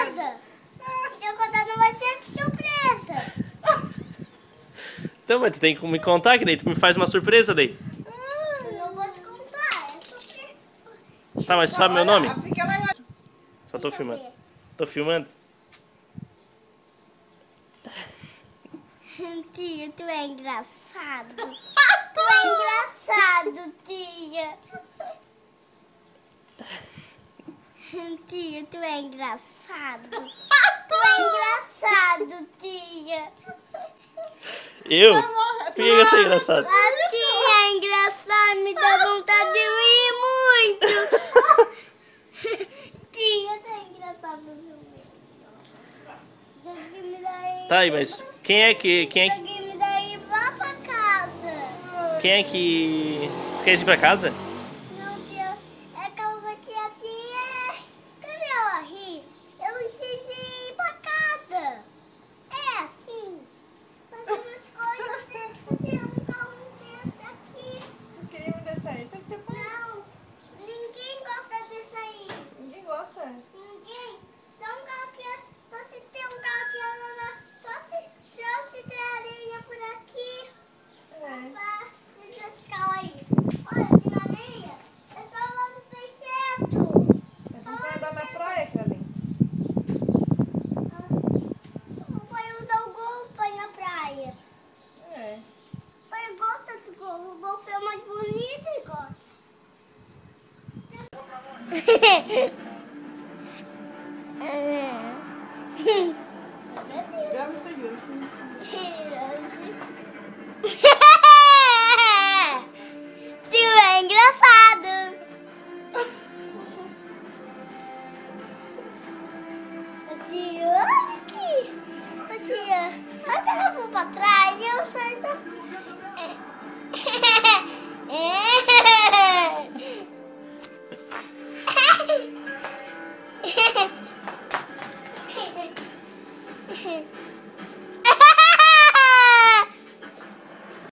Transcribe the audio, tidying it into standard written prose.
surpresa. Se eu contar, não vai ser surpresa. Então, mas tu tem que me contar, que daí tu me faz uma surpresa daí. Eu não vou te contar, é surpresa. Tá, mas tu sabe meu nome? Fica lá. Só tô Deixa eu filmando. ver. Tô filmando. Tia, tu é engraçado. Tu é engraçado, tia. Tia, tu é engraçado. Tu é engraçado, tia. Eu? Por que eu sou engraçado? A tia é engraçada, me dá vontade de rir muito. Tia, tu é engraçado. Tá aí, mas quem é que Me daí, vá pra casa. Tu quer ir pra casa? Não, tia, é causa que a tia... Cadê ela ri? Eu decidi ir pra casa. É assim. Fazer umas coisas dessas. Ter um carro desse aqui. Eu queria me descer aí. Tem que ter pão. Não, ninguém gosta disso aí. Ninguém gosta. Ninguém. Só um carro que... Só se tem um carro que anda na... Só se tem areia por aqui. Deixa esse carro aí. Olha, tem areia. É só lá no deserto. Mas não vai andar na praia, Carlinhos. O pai usa o golfe pra ir na praia. É. O pai gosta do golfe. O golfe é mais bonito e gosta. Deve ser isso. Tio é engraçado. Tia, olha aqui. Tia, olha que eu vou pra trás.